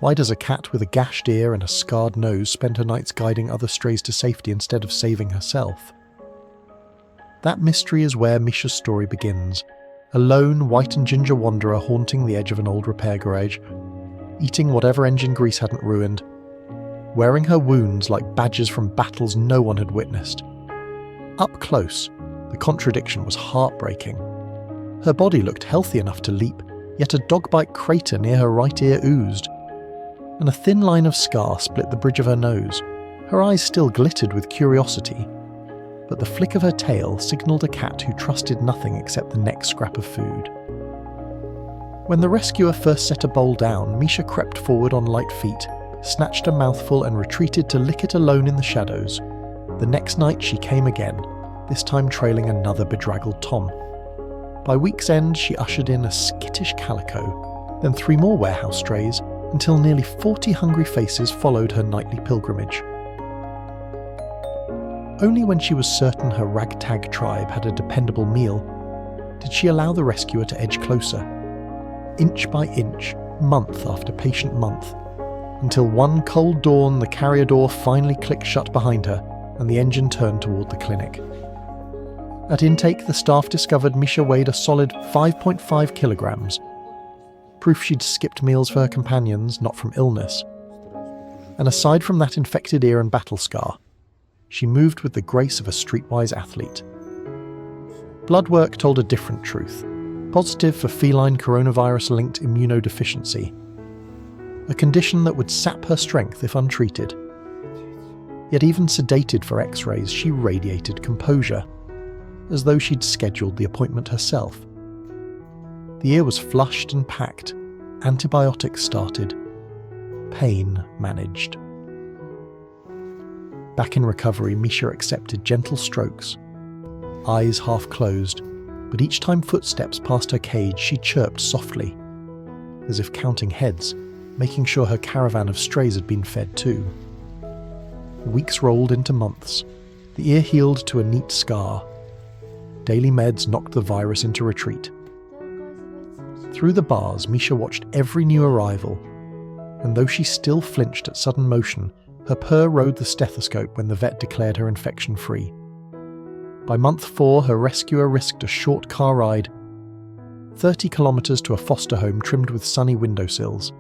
Why does a cat with a gashed ear and a scarred nose spend her nights guiding other strays to safety instead of saving herself? That mystery is where Misha's story begins. A lone, white and ginger wanderer haunting the edge of an old repair garage, eating whatever engine grease hadn't ruined, wearing her wounds like badges from battles no one had witnessed. Up close, the contradiction was heartbreaking. Her body looked healthy enough to leap, yet a dog-bite crater near her right ear oozed, and a thin line of scar split the bridge of her nose. Her eyes still glittered with curiosity, but the flick of her tail signalled a cat who trusted nothing except the next scrap of food. When the rescuer first set a bowl down, Misha crept forward on light feet, snatched a mouthful and retreated to lick it alone in the shadows. The next night she came again, this time trailing another bedraggled tom. By week's end she ushered in a skittish calico, then 3 more warehouse strays, until nearly 40 hungry faces followed her nightly pilgrimage. Only when she was certain her ragtag tribe had a dependable meal did she allow the rescuer to edge closer, inch by inch, month after patient month, until one cold dawn the carrier door finally clicked shut behind her and the engine turned toward the clinic. At intake, the staff discovered Misha weighed a solid 5.5 kilograms, proof she'd skipped meals for her companions, not from illness. And aside from that infected ear and battle scar, she moved with the grace of a streetwise athlete. Blood work told a different truth, positive for feline coronavirus-linked immunodeficiency, a condition that would sap her strength if untreated. Yet even sedated for x-rays, she radiated composure, as though she'd scheduled the appointment herself. The ear was flushed and packed, antibiotics started, pain managed. Back in recovery, Misha accepted gentle strokes, eyes half closed, but each time footsteps passed her cage she chirped softly, as if counting heads, making sure her caravan of strays had been fed too. Weeks rolled into months. The ear healed to a neat scar. Daily meds knocked the virus into retreat. Through the bars, Misha watched every new arrival, and though she still flinched at sudden motion, her purr rode the stethoscope when the vet declared her infection-free. By month 4, her rescuer risked a short car ride, 30 kilometers to a foster home trimmed with sunny windowsills.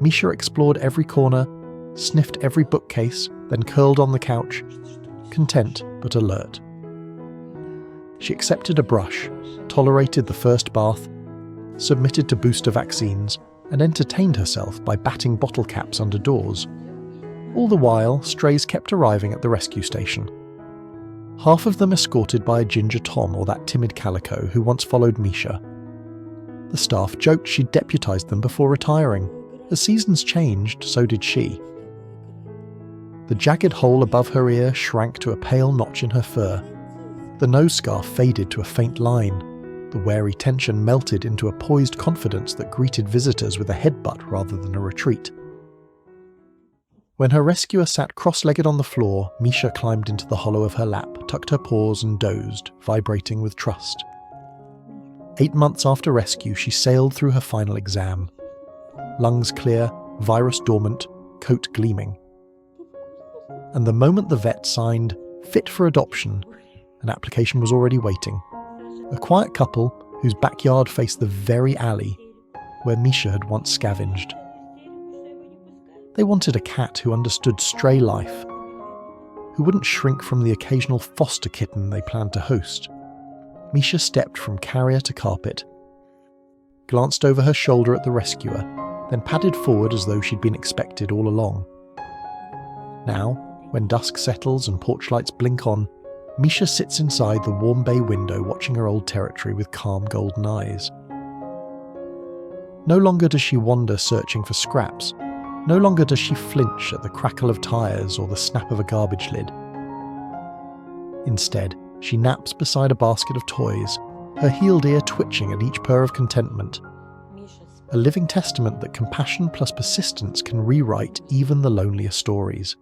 Misha explored every corner, sniffed every bookcase, then curled on the couch, content but alert. She accepted a brush, tolerated the first bath, submitted to booster vaccines, and entertained herself by batting bottle caps under doors. All the while, strays kept arriving at the rescue station. Half of them escorted by a ginger tom or that timid calico who once followed Misha. The staff joked she'd deputized them before retiring. As seasons changed, so did she. The jagged hole above her ear shrank to a pale notch in her fur. The nose scarf faded to a faint line. The wary tension melted into a poised confidence that greeted visitors with a headbutt rather than a retreat. When her rescuer sat cross-legged on the floor, Misha climbed into the hollow of her lap, tucked her paws and dozed, vibrating with trust. 8 months after rescue, she sailed through her final exam. Lungs clear, virus dormant, coat gleaming. And the moment the vet signed "fit for adoption," an application was already waiting. A quiet couple whose backyard faced the very alley where Misha had once scavenged. They wanted a cat who understood stray life, who wouldn't shrink from the occasional foster kitten they planned to host. Misha stepped from carrier to carpet, glanced over her shoulder at the rescuer, then padded forward as though she'd been expected all along. Now, when dusk settles and porch lights blink on, Misha sits inside the warm bay window watching her old territory with calm golden eyes. No longer does she wander searching for scraps. No longer does she flinch at the crackle of tires or the snap of a garbage lid. Instead, she naps beside a basket of toys, her healed ear twitching at each purr of contentment. A living testament that compassion plus persistence can rewrite even the loneliest stories.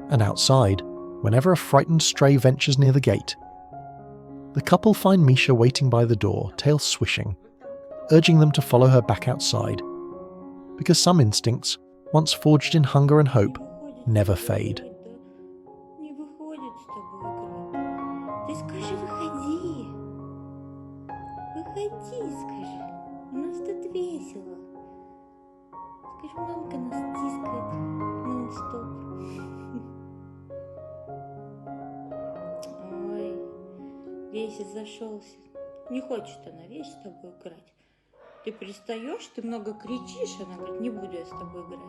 And outside, whenever a frightened stray ventures near the gate, the couple find Misha waiting by the door, tail swishing, urging them to follow her back outside, because some instincts, once forged in hunger and hope, never fade. Не выходит с тобой играть. Ты скажи, выходи. Выходи, скажи. У нас тут весело. Скажи, мамка нас тискает нон-стоп. Ой, весь зашелся. Не хочет она, видишь, с тобой играть. Ты пристаешь, ты много кричишь, она говорит, не буду я с тобой играть.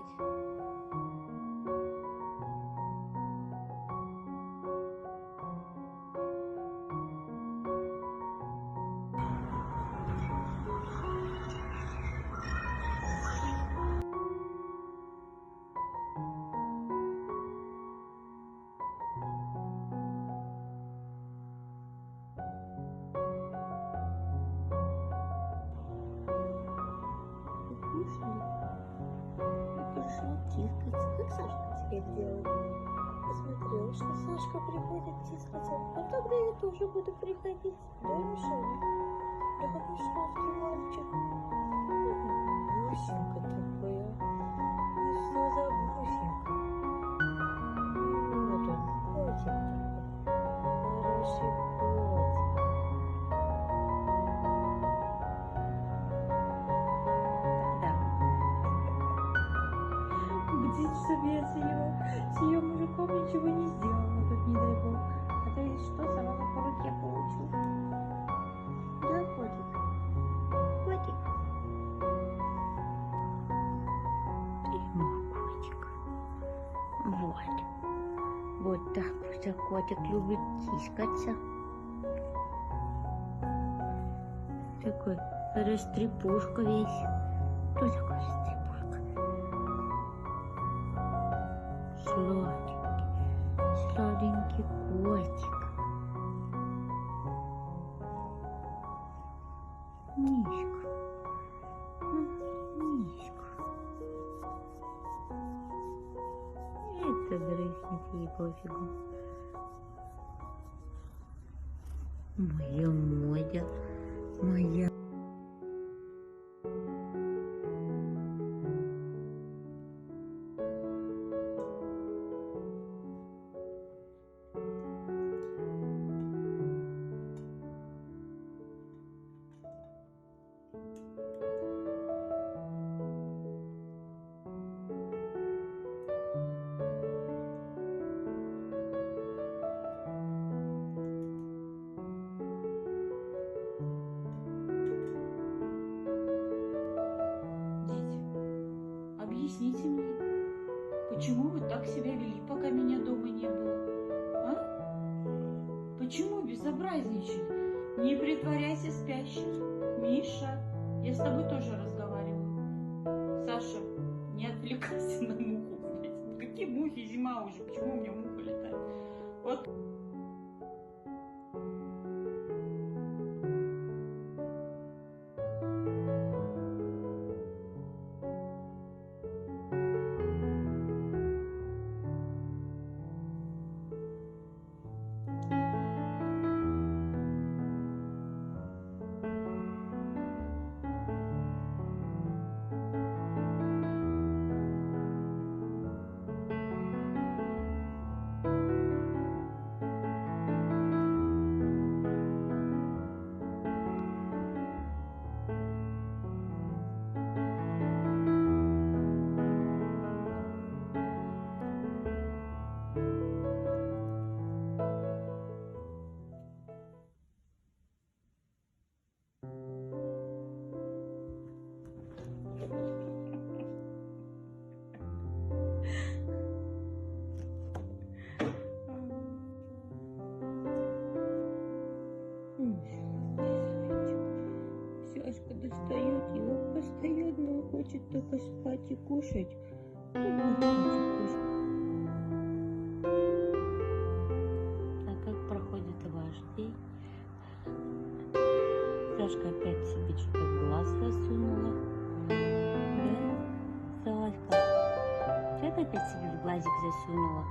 Пришла тискаться. Как Сашка теперь делает? Посмотрел, что Сашка приходит тискаться. А тогда я тоже буду приходить. Да, Мишаня? Да какой сладкий мальчик. Бусинка такая. Ну что за бусинка? Вот он, котик такой. Хороший котик. Себе с ее мужиком ничего не сделала, тут не дай бог. А то есть что, сама по руке получу. Да, котик? Котик? Ты мой котик. Вот. Вот так вот котик любит тискаться. Такой растрепушка весь. Кто такой растрепушка? Сладенький котик. Мишка. Мишка. Это дрыхнет ей пофигу. Моя Модя. Моя. Объясните мне, почему вы так себя вели, пока меня дома не было? А? Почему безобразничали? Не притворяйся спящим. Миша, я с тобой тоже разговариваю. Саша, не отвлекайся на муху. Какие мухи, зима уже, почему у меня муха летает? Вот. Сашка достает его постоянно, хочет только спать и кушать. А как проходит ваш день? Сашка опять себе что-то в глаз засунула. Да? Салатка, что ты опять себе в глазик засунула?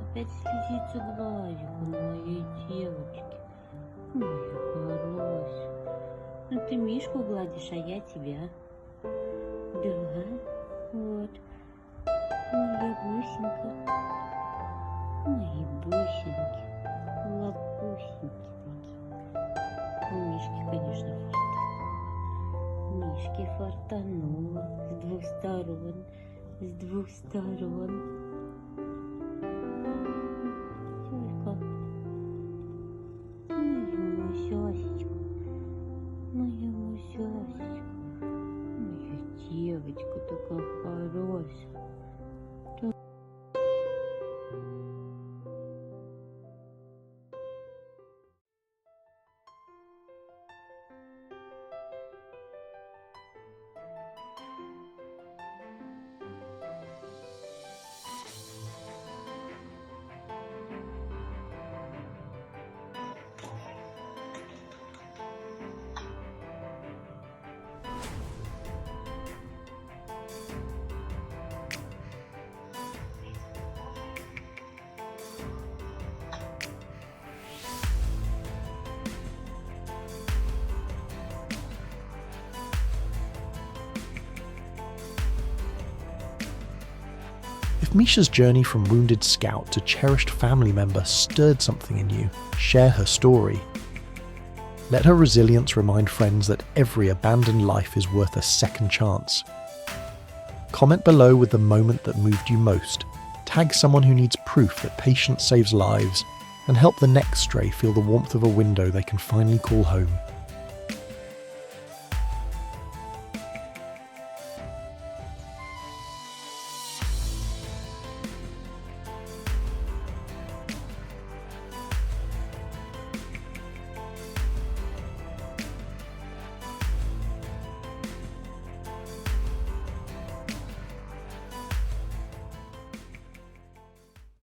Опять слезится глазик у моей девочки. Моя хорошая. Ну ты Мишку гладишь, а я тебя. Да, вот. Моя бусинка. Мои бусинки. Лапусинки. У Мишки, конечно, фартануло. Мишке фартануло с двух сторон. С двух сторон. Только моя Масясечка. Моя Масясечка. Моя девочка такая хорошая. If Misha's journey from wounded scout to cherished family member stirred something in you, share her story. Let her resilience remind friends that every abandoned life is worth a second chance. Comment below with the moment that moved you most. Tag someone who needs proof that patience saves lives, and help the next stray feel the warmth of a window they can finally call home.